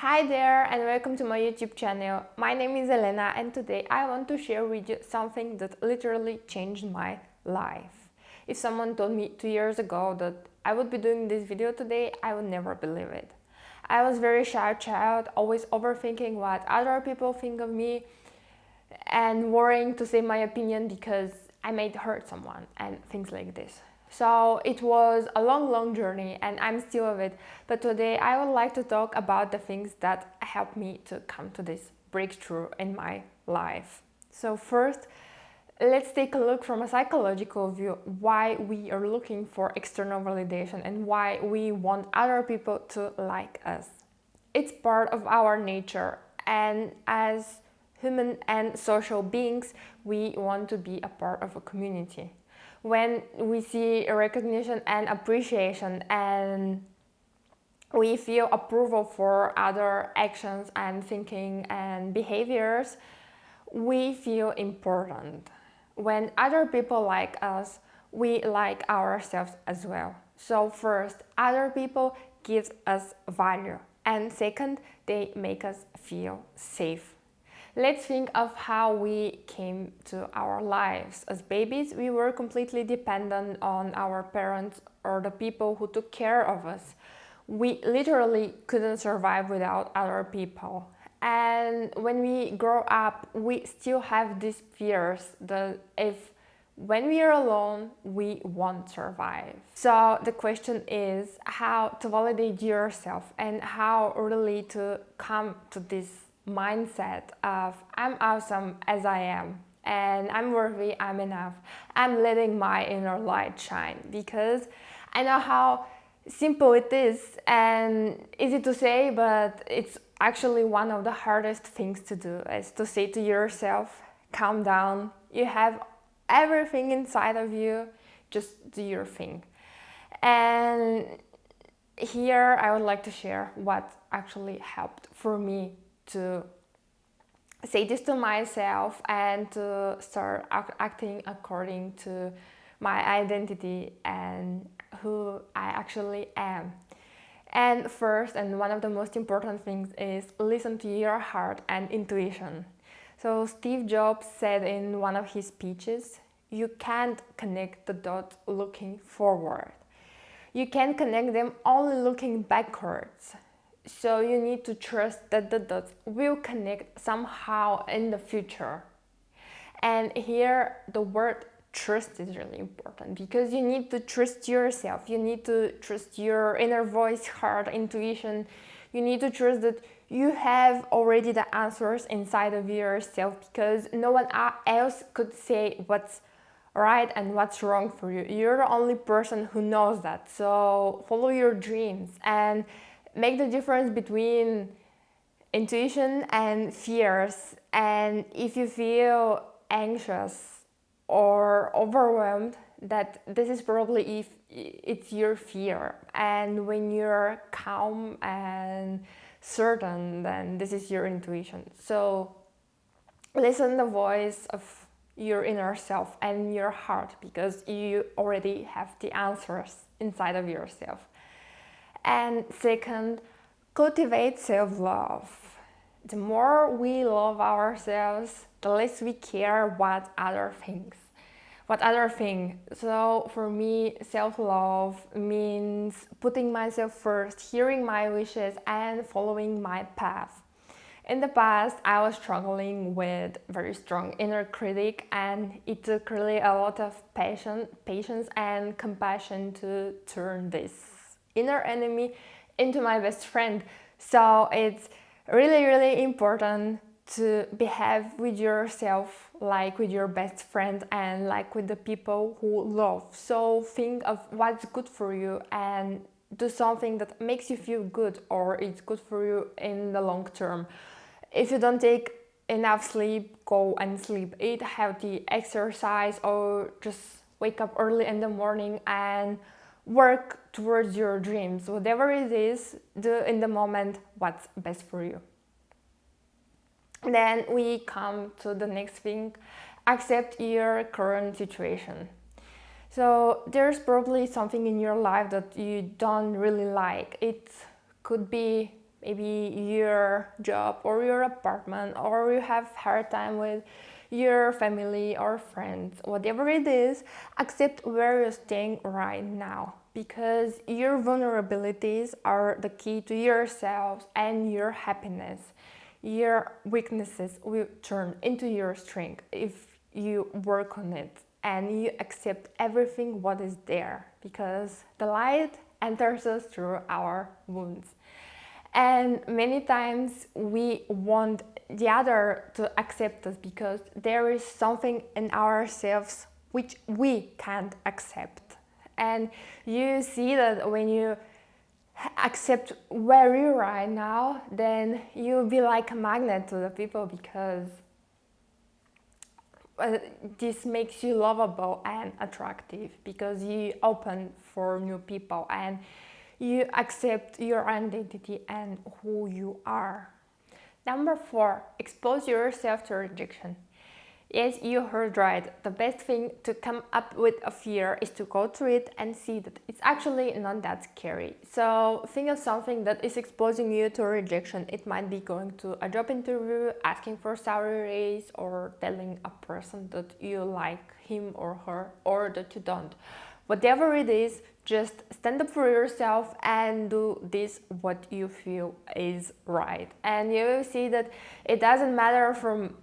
Hi there and welcome to my YouTube channel. My name is Elena and today I want to share with you something that literally changed my life. If someone told me 2 years ago that I would be doing this video today, I would never believe it. I was a very shy child, always overthinking what other people think of me and worrying to say my opinion because I might hurt someone and things like this. So it was a long journey and I'm still of it. But today I would like to talk about the things that helped me to come to this breakthrough in my life. So first, let's take a look from a psychological view why we are looking for external validation and why we want other people to like us. It's part of our nature, and as human and social beings, we want to be a part of a community. When we see recognition and appreciation and we feel approval for other actions and thinking and behaviors, we feel important. When other people like us, we like ourselves as well. So first, other people give us value, and second, they make us feel safe. Let's think of how we came to our lives. As babies, we were completely dependent on our parents or the people who took care of us. We literally couldn't survive without other people. And when we grow up, we still have these fears that when we are alone, we won't survive. So the question is how to validate yourself and how really to come to this mindset of I'm awesome as I am and I'm worthy, I'm enough. I'm letting my inner light shine, because I know how simple it is and easy to say, but it's actually one of the hardest things to do, is to say to yourself, calm down, you have everything inside of you, just do your thing. And here I would like to share what actually helped for me to say this to myself and to start acting according to my identity and who I actually am. And first, and one of the most important things, is listen to your heart and intuition. So Steve Jobs said in one of his speeches, you can't connect the dots looking forward. You can connect them only looking backwards. So you need to trust that the dots will connect somehow in the future. And here the word trust is really important, because you need to trust yourself. You need to trust your inner voice, heart, intuition. You need to trust that you have already the answers inside of yourself, because no one else could say what's right and what's wrong for you. You're the only person who knows that. So follow your dreams and make the difference between intuition and fears. And if you feel anxious or overwhelmed, that this is probably if it's your fear. And when you're calm and certain, then this is your intuition. So listen to the voice of your inner self and your heart, because you already have the answers inside of yourself. And second, cultivate self-love. The more we love ourselves, the less we care what other think. So for me, self-love means putting myself first, hearing my wishes and following my path. In the past, I was struggling with very strong inner critic, and it took really a lot of patience and compassion to turn this inner enemy into my best friend. So it's really important to behave with yourself like with your best friend and like with the people who love. So think of what's good for you and do something that makes you feel good or it's good for you in the long term. If you don't take enough sleep, go and sleep. Eat healthy, exercise, or just wake up early in the morning and work towards your dreams. Whatever it is, do in the moment what's best for you. Then we come to the next thing, accept your current situation. So there's probably something in your life that you don't really like. It could be maybe your job or your apartment, or you have hard time with your family or friends, whatever it is, accept where you're staying right now, because your vulnerabilities are the key to yourself and your happiness. Your weaknesses will turn into your strength if you work on it and you accept everything what is there, because the light enters us through our wounds. And many times we want the other to accept us because there is something in ourselves which we can't accept. And you see that when you accept where you are right now, then you'll be like a magnet to the people, because this makes you lovable and attractive, because you open for new people and you accept your identity and who you are. Number 4, expose yourself to rejection. Yes, you heard right. The best thing to come up with a fear is to go through it and see that it's actually not that scary. So think of something that is exposing you to rejection. It might be going to a job interview, asking for salary raise, or telling a person that you like him or her, or that you don't. Whatever it is, just stand up for yourself and do this what you feel is right. And you will see that it doesn't matter from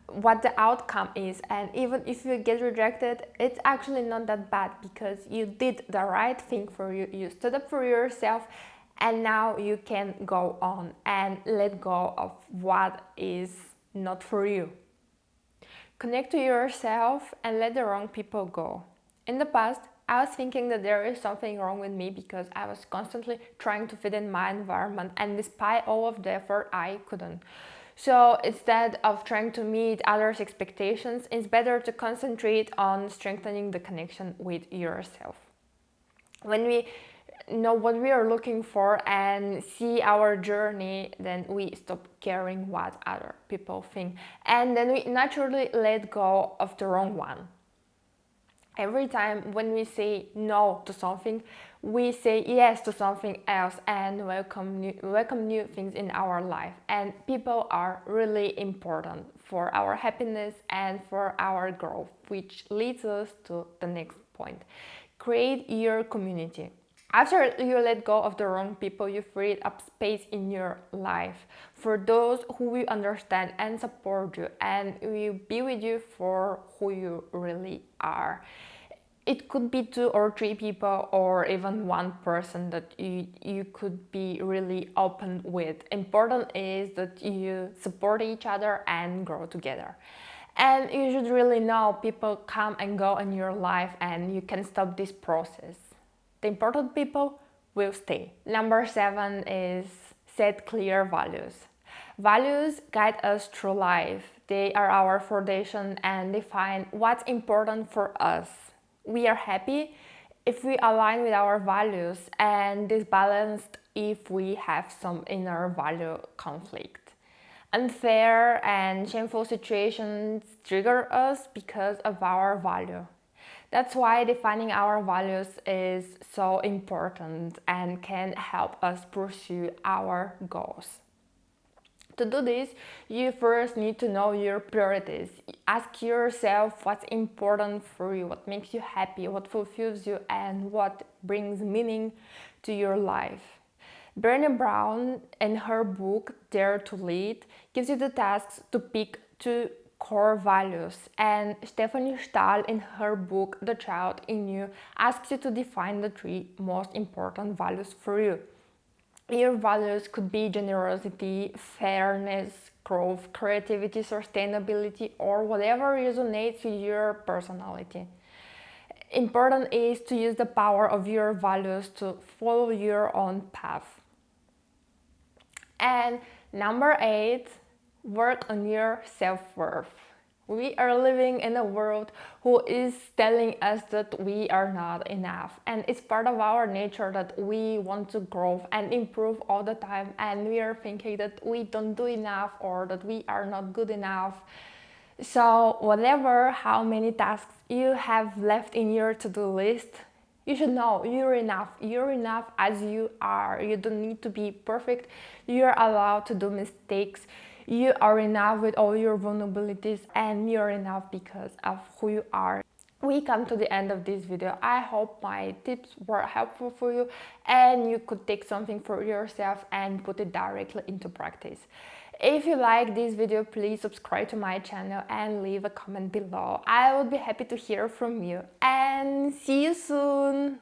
what the outcome is, and even if you get rejected, it's actually not that bad, because you did the right thing for you. You stood up for yourself, and now you can go on and let go of what is not for you. Connect to yourself and let the wrong people go. In the past, I was thinking that there is something wrong with me because I was constantly trying to fit in my environment, and despite all of the effort, I couldn't. So instead of trying to meet others' expectations, it's better to concentrate on strengthening the connection with yourself. When we know what we are looking for and see our journey, then we stop caring what other people think, and then we naturally let go of the wrong one. Every time when we say no to something, we say yes to something else and welcome new things in our life. And people are really important for our happiness and for our growth, which leads us to the next point. Create your community. After you let go of the wrong people, you freed up space in your life for those who will understand and support you and will be with you for who you really are. It could be 2 or 3 people, or even one person that you could be really open with. Important is that you support each other and grow together. And you should really know people come and go in your life, and you can stop this process. The important people will stay. Number 7 is set clear values. Values guide us through life. They are our foundation and define what's important for us. We are happy if we align with our values, and disbalanced if we have some inner value conflict. Unfair and shameful situations trigger us because of our value. That's why defining our values is so important and can help us pursue our goals. To do this, you first need to know your priorities. Ask yourself what's important for you, what makes you happy, what fulfills you, and what brings meaning to your life. Brené Brown, in her book Dare to Lead, gives you the tasks to pick 2 core values, and Stephanie Stahl, in her book The Child in You, asks you to define the 3 most important values for you. Your values could be generosity, fairness, growth, creativity, sustainability, or whatever resonates with your personality. Important is to use the power of your values to follow your own path. And number 8, work on your self-worth. We are living in a world who is telling us that we are not enough, and it's part of our nature that we want to grow and improve all the time, and we are thinking that we don't do enough or that we are not good enough. So how many tasks you have left in your to-do list, You should know you're enough. You're enough as you are. You don't need to be perfect. You're allowed to do mistakes. You are enough with all your vulnerabilities, and you're enough because of who you are. We come to the end of this video. I hope my tips were helpful for you and you could take something for yourself and put it directly into practice. If you like this video, please subscribe to my channel and leave a comment below. I would be happy to hear from you, and see you soon!